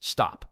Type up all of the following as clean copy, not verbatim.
Stop.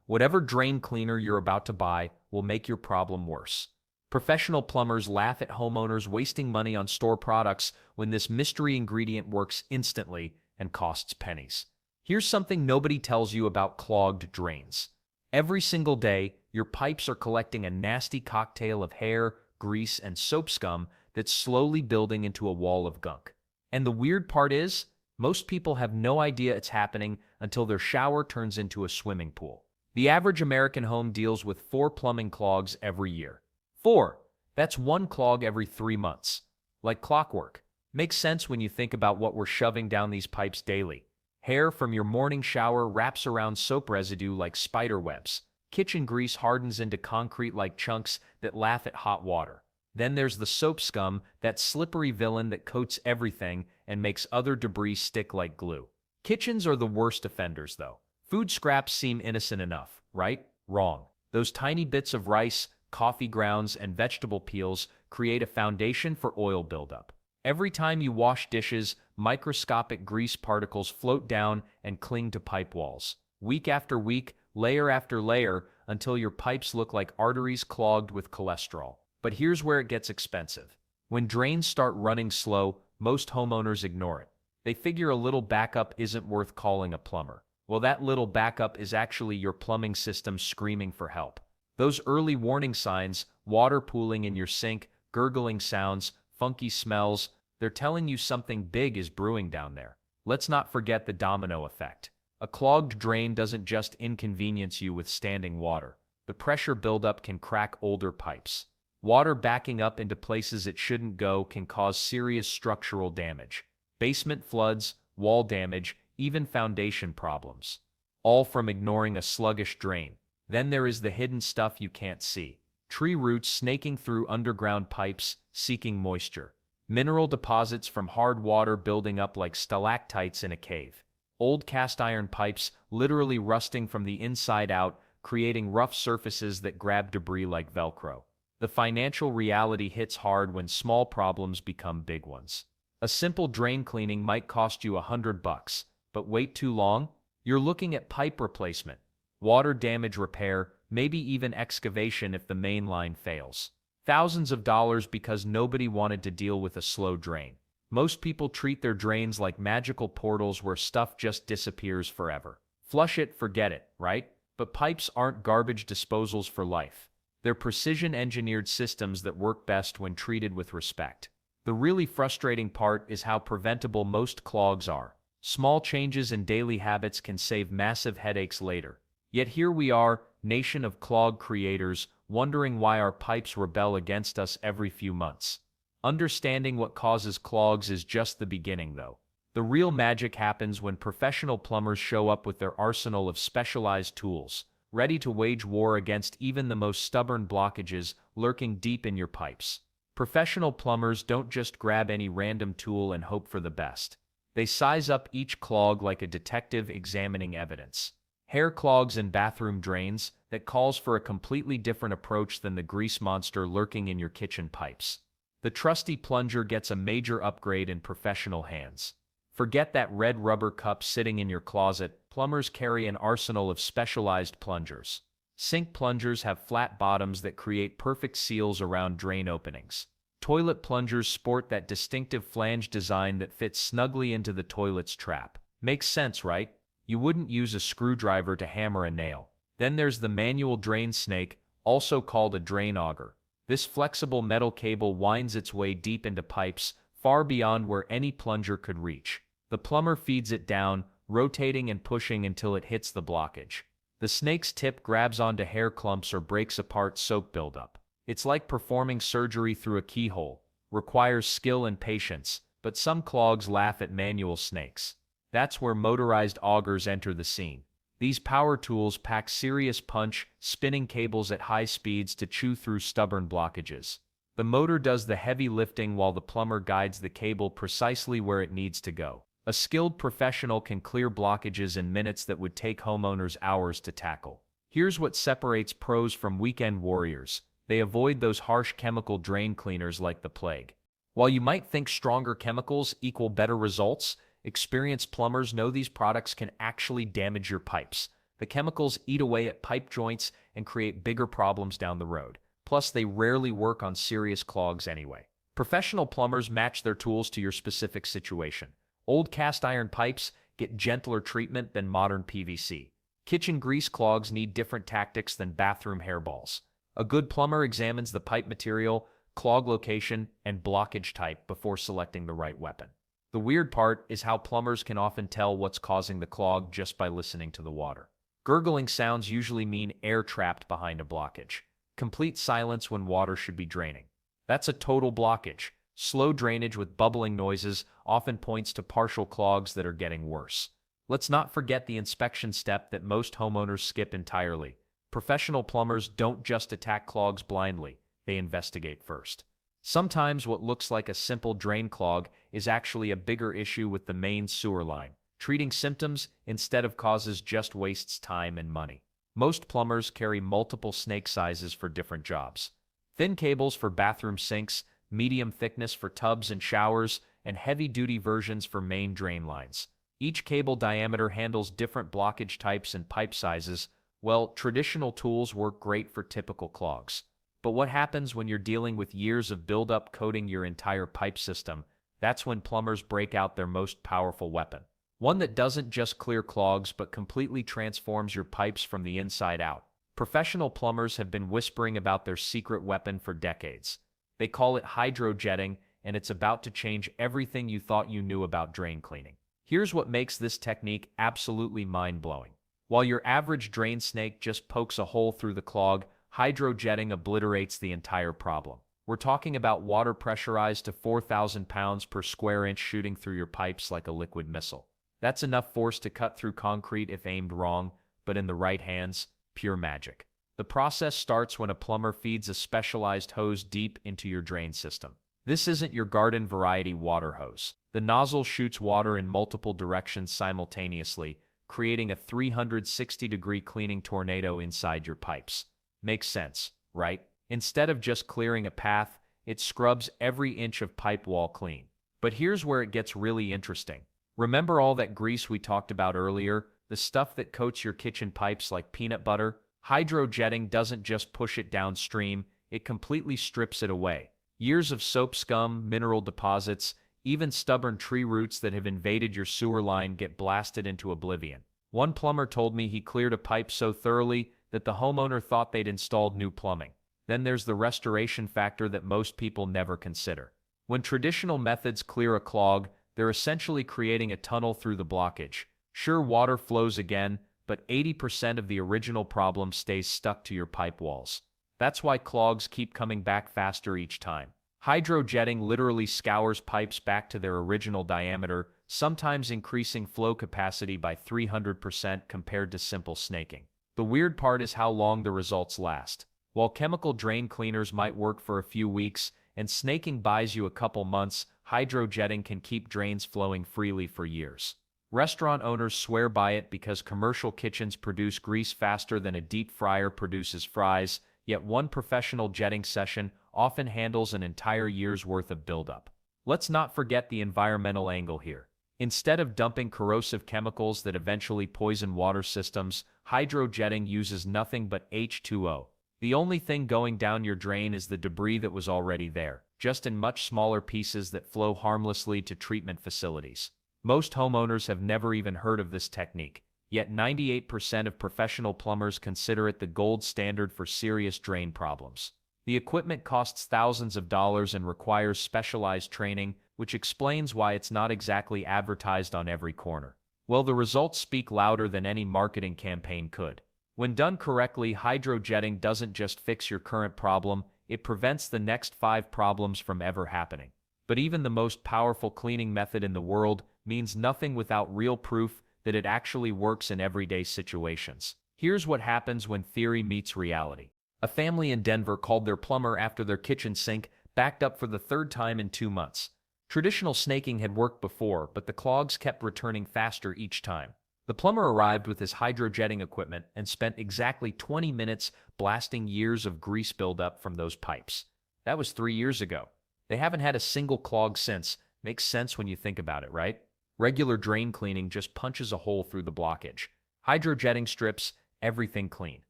Whatever drain cleaner you're about to buy will make your problem worse. Professional plumbers laugh at homeowners wasting money on store products when this mystery ingredient works instantly and costs pennies. Here's something nobody tells you about clogged drains. Every single day, your pipes are collecting a nasty cocktail of hair, grease, and soap scum that's slowly building into a wall of gunk. And the weird part is, most people have no idea it's happening until their shower turns into a swimming pool. The average American home deals with 4 plumbing clogs every year. 4. That's 1 clog every 3 months. Like clockwork. Makes sense when you think about what we're shoving down these pipes daily. Hair from your morning shower wraps around soap residue like spider webs. Kitchen grease hardens into concrete like chunks that laugh at hot water. Then there's the soap scum, that slippery villain that coats everything and makes other debris stick like glue. Kitchens are the worst offenders, though. Food scraps seem innocent enough, right? Wrong. Those tiny bits of rice, coffee grounds, and vegetable peels create a foundation for oil buildup. Every time you wash dishes, microscopic grease particles float down and cling to pipe walls. Week after week, layer after layer, until your pipes look like arteries clogged with cholesterol. But here's where it gets expensive. When drains start running slow, most homeowners ignore it. They figure a little backup isn't worth calling a plumber. Well, that little backup is actually your plumbing system screaming for help. Those early warning signs, water pooling in your sink, gurgling sounds, funky smells, they're telling you something big is brewing down there. Let's not forget the domino effect. A clogged drain doesn't just inconvenience you with standing water. The pressure buildup can crack older pipes. Water backing up into places it shouldn't go can cause serious structural damage. Basement floods, wall damage, even foundation problems. All from ignoring a sluggish drain. Then there is the hidden stuff you can't see. Tree roots snaking through underground pipes, seeking moisture. Mineral deposits from hard water building up like stalactites in a cave. Old cast iron pipes literally rusting from the inside out, creating rough surfaces that grab debris like Velcro. The financial reality hits hard when small problems become big ones. A simple drain cleaning might cost you $100, but wait too long? You're looking at pipe replacement, water damage repair, maybe even excavation if the main line fails. Thousands of dollars because nobody wanted to deal with a slow drain. Most people treat their drains like magical portals where stuff just disappears forever. Flush it, forget it, right? But pipes aren't garbage disposals for life. They're precision-engineered systems that work best when treated with respect. The really frustrating part is how preventable most clogs are. Small changes in daily habits can save massive headaches later. Yet here we are, nation of clog creators, wondering why our pipes rebel against us every few months. Understanding what causes clogs is just the beginning, though. The real magic happens when professional plumbers show up with their arsenal of specialized tools, ready to wage war against even the most stubborn blockages lurking deep in your pipes. Professional plumbers don't just grab any random tool and hope for the best. They size up each clog like a detective examining evidence. Hair clogs and bathroom drains, that calls for a completely different approach than the grease monster lurking in your kitchen pipes. The trusty plunger gets a major upgrade in professional hands. Forget that red rubber cup sitting in your closet. Plumbers carry an arsenal of specialized plungers. Sink plungers have flat bottoms that create perfect seals around drain openings. Toilet plungers sport that distinctive flange design that fits snugly into the toilet's trap. Makes sense, right? You wouldn't use a screwdriver to hammer a nail. Then there's the manual drain snake, also called a drain auger. This flexible metal cable winds its way deep into pipes, far beyond where any plunger could reach. The plumber feeds it down, rotating and pushing until it hits the blockage. The snake's tip grabs onto hair clumps or breaks apart soap buildup. It's like performing surgery through a keyhole. Requires skill and patience, but some clogs laugh at manual snakes. That's where motorized augers enter the scene. These power tools pack serious punch, spinning cables at high speeds to chew through stubborn blockages. The motor does the heavy lifting while the plumber guides the cable precisely where it needs to go. A skilled professional can clear blockages in minutes that would take homeowners hours to tackle. Here's what separates pros from weekend warriors. They avoid those harsh chemical drain cleaners like the plague. While you might think stronger chemicals equal better results, experienced plumbers know these products can actually damage your pipes. The chemicals eat away at pipe joints and create bigger problems down the road. Plus, they rarely work on serious clogs anyway. Professional plumbers match their tools to your specific situation. Old cast iron pipes get gentler treatment than modern PVC. Kitchen grease clogs need different tactics than bathroom hairballs. A good plumber examines the pipe material, clog location, and blockage type before selecting the right weapon. The weird part is how plumbers can often tell what's causing the clog just by listening to the water. Gurgling sounds usually mean air trapped behind a blockage. Complete silence when water should be draining. That's a total blockage. Slow drainage with bubbling noises often points to partial clogs that are getting worse. Let's not forget the inspection step that most homeowners skip entirely. Professional plumbers don't just attack clogs blindly, they investigate first. Sometimes what looks like a simple drain clog is actually a bigger issue with the main sewer line. Treating symptoms instead of causes just wastes time and money. Most plumbers carry multiple snake sizes for different jobs. Thin cables for bathroom sinks, medium thickness for tubs and showers, and heavy-duty versions for main drain lines. Each cable diameter handles different blockage types and pipe sizes. Well, traditional tools work great for typical clogs. But what happens when you're dealing with years of buildup coating your entire pipe system? That's when plumbers break out their most powerful weapon. One that doesn't just clear clogs but completely transforms your pipes from the inside out. Professional plumbers have been whispering about their secret weapon for decades. They call it hydrojetting, and it's about to change everything you thought you knew about drain cleaning. Here's what makes this technique absolutely mind-blowing. While your average drain snake just pokes a hole through the clog, hydrojetting obliterates the entire problem. We're talking about water pressurized to 4,000 pounds per square inch shooting through your pipes like a liquid missile. That's enough force to cut through concrete if aimed wrong, but in the right hands, pure magic. The process starts when a plumber feeds a specialized hose deep into your drain system. This isn't your garden variety water hose. The nozzle shoots water in multiple directions simultaneously, creating a 360-degree cleaning tornado inside your pipes. Makes sense, right? Instead of just clearing a path, it scrubs every inch of pipe wall clean. But here's where it gets really interesting. Remember all that grease we talked about earlier, the stuff that coats your kitchen pipes like peanut butter? Hydrojetting doesn't just push it downstream, it completely strips it away. Years of soap scum, mineral deposits, even stubborn tree roots that have invaded your sewer line get blasted into oblivion. One plumber told me he cleared a pipe so thoroughly that the homeowner thought they'd installed new plumbing. Then there's the restoration factor that most people never consider. When traditional methods clear a clog, they're essentially creating a tunnel through the blockage. Sure, water flows again, but 80% of the original problem stays stuck to your pipe walls. That's why clogs keep coming back faster each time. Hydrojetting literally scours pipes back to their original diameter, sometimes increasing flow capacity by 300% compared to simple snaking. The weird part is how long the results last. While chemical drain cleaners might work for a few weeks, and snaking buys you a couple months, hydrojetting can keep drains flowing freely for years. Restaurant owners swear by it because commercial kitchens produce grease faster than a deep fryer produces fries, yet one professional jetting session often handles an entire year's worth of buildup. Let's not forget the environmental angle here. Instead of dumping corrosive chemicals that eventually poison water systems, hydrojetting uses nothing but H2O. The only thing going down your drain is the debris that was already there, just in much smaller pieces that flow harmlessly to treatment facilities. Most homeowners have never even heard of this technique, yet 98% of professional plumbers consider it the gold standard for serious drain problems. The equipment costs thousands of dollars and requires specialized training, which explains why it's not exactly advertised on every corner. Well, the results speak louder than any marketing campaign could. When done correctly, hydrojetting doesn't just fix your current problem, it prevents the next 5 problems from ever happening. But even the most powerful cleaning method in the world means nothing without real proof that it actually works in everyday situations. Here's what happens when theory meets reality. A family in Denver called their plumber after their kitchen sink backed up for the 3rd time in 2 months. Traditional snaking had worked before, but the clogs kept returning faster each time. The plumber arrived with his hydrojetting equipment and spent exactly 20 minutes blasting years of grease buildup from those pipes. That was 3 years ago. They haven't had a single clog since. Makes sense when you think about it, right? Regular drain cleaning just punches a hole through the blockage. Hydrojetting strips everything clean.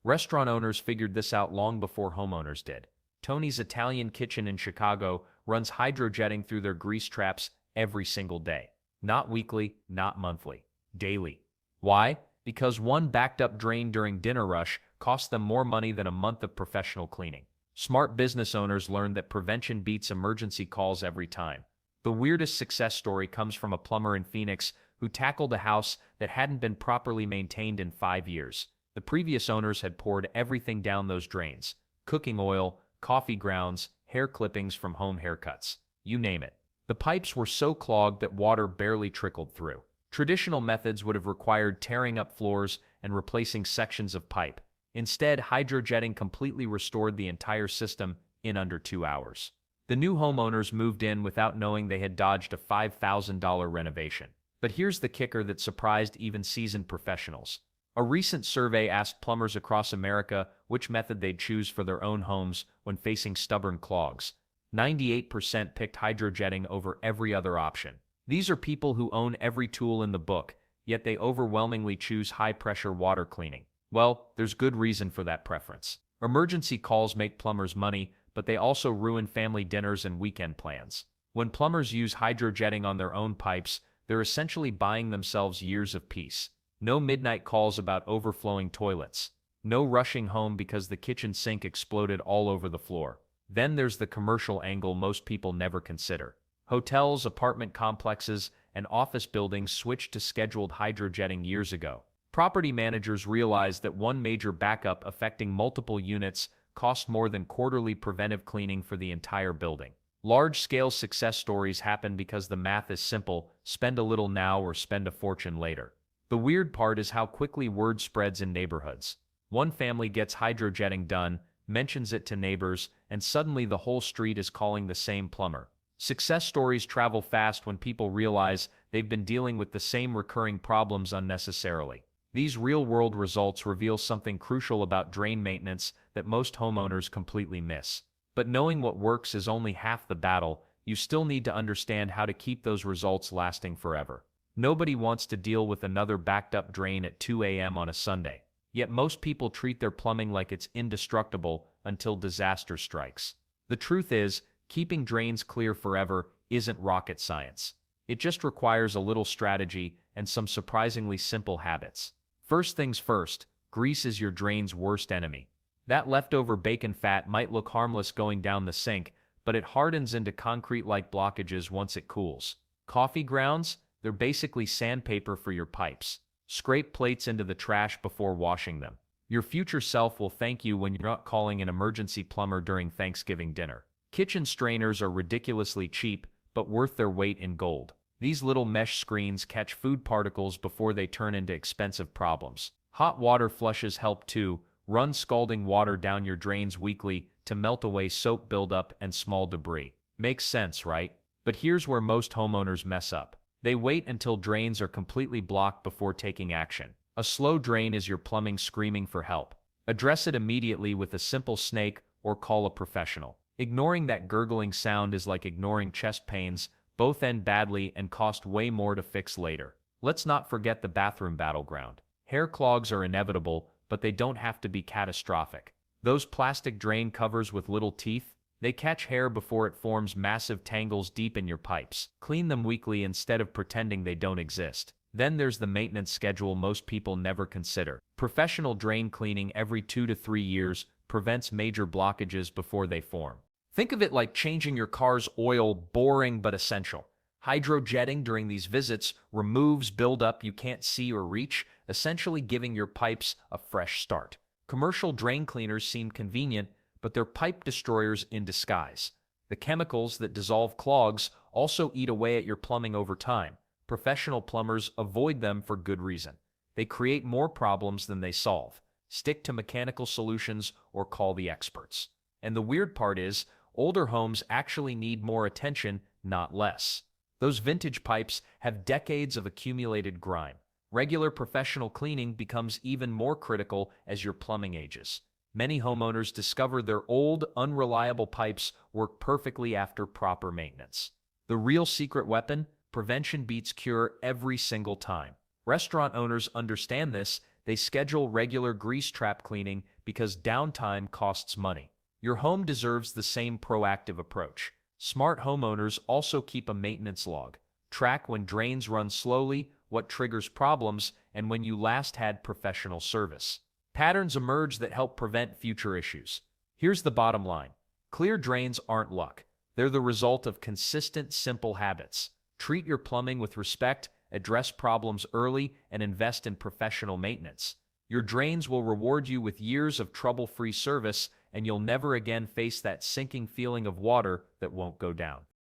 Restaurant owners figured this out long before homeowners did. Tony's Italian Kitchen in Chicago runs hydrojetting through their grease traps every single day. Not weekly, not monthly, daily. Why? Because one backed up drain during dinner rush cost them more money than a month of professional cleaning. Smart business owners learned that prevention beats emergency calls every time. The weirdest success story comes from a plumber in Phoenix who tackled a house that hadn't been properly maintained in 5 years. The previous owners had poured everything down those drains: cooking oil, coffee grounds, hair clippings from home haircuts. You name it. The pipes were so clogged that water barely trickled through. Traditional methods would have required tearing up floors and replacing sections of pipe. Instead, hydrojetting completely restored the entire system in under 2 hours. The new homeowners moved in without knowing they had dodged a $5,000 renovation. But here's the kicker that surprised even seasoned professionals. A recent survey asked plumbers across America which method they'd choose for their own homes when facing stubborn clogs. 98% picked hydrojetting over every other option. These are people who own every tool in the book, yet they overwhelmingly choose high-pressure water cleaning. Well, there's good reason for that preference. Emergency calls make plumbers money, but they also ruin family dinners and weekend plans. When plumbers use hydrojetting on their own pipes, they're essentially buying themselves years of peace. No midnight calls about overflowing toilets. No rushing home because the kitchen sink exploded all over the floor. Then there's the commercial angle most people never consider. Hotels, apartment complexes, and office buildings switched to scheduled hydrojetting years ago. Property managers realized that one major backup affecting multiple units cost more than quarterly preventive cleaning for the entire building. Large-scale success stories happen because the math is simple: spend a little now or spend a fortune later. The weird part is how quickly word spreads in neighborhoods. One family gets hydrojetting done, mentions it to neighbors, and suddenly the whole street is calling the same plumber. Success stories travel fast when people realize they've been dealing with the same recurring problems unnecessarily. These real-world results reveal something crucial about drain maintenance that most homeowners completely miss. But knowing what works is only half the battle. You still need to understand how to keep those results lasting forever. Nobody wants to deal with another backed-up drain at 2 a.m. on a Sunday. Yet most people treat their plumbing like it's indestructible until disaster strikes. The truth is, keeping drains clear forever isn't rocket science. It just requires a little strategy and some surprisingly simple habits. First things first, grease is your drain's worst enemy. That leftover bacon fat might look harmless going down the sink, but it hardens into concrete-like blockages once it cools. Coffee grounds? They're basically sandpaper for your pipes. Scrape plates into the trash before washing them. Your future self will thank you when you're not calling an emergency plumber during Thanksgiving dinner. Kitchen strainers are ridiculously cheap, but worth their weight in gold. These little mesh screens catch food particles before they turn into expensive problems. Hot water flushes help too. Run scalding water down your drains weekly to melt away soap buildup and small debris. Makes sense, right? But here's where most homeowners mess up. They wait until drains are completely blocked before taking action. A slow drain is your plumbing screaming for help. Address it immediately with a simple snake or call a professional. Ignoring that gurgling sound is like ignoring chest pains. Both end badly and cost way more to fix later. Let's not forget the bathroom battleground. Hair clogs are inevitable, but they don't have to be catastrophic. Those plastic drain covers with little teeth, they catch hair before it forms massive tangles deep in your pipes. Clean them weekly instead of pretending they don't exist. Then there's the maintenance schedule most people never consider. Professional drain cleaning every 2 to 3 years prevents major blockages before they form. Think of it like changing your car's oil, boring but essential. Hydrojetting during these visits removes buildup you can't see or reach, essentially giving your pipes a fresh start. Commercial drain cleaners seem convenient, but they're pipe destroyers in disguise. The chemicals that dissolve clogs also eat away at your plumbing over time. Professional plumbers avoid them for good reason. They create more problems than they solve. Stick to mechanical solutions or call the experts. And the weird part is, older homes actually need more attention, not less. Those vintage pipes have decades of accumulated grime. Regular professional cleaning becomes even more critical as your plumbing ages. Many homeowners discover their old, unreliable pipes work perfectly after proper maintenance. The real secret weapon? Prevention beats cure every single time. Restaurant owners understand this. They schedule regular grease trap cleaning because downtime costs money. Your home deserves the same proactive approach. Smart homeowners also keep a maintenance log. Track when drains run slowly, what triggers problems, and when you last had professional service. Patterns emerge that help prevent future issues. Here's the bottom line. Clear drains aren't luck. They're the result of consistent, simple habits. Treat your plumbing with respect, address problems early, and invest in professional maintenance. Your drains will reward you with years of trouble-free service, and you'll never again face that sinking feeling of water that won't go down.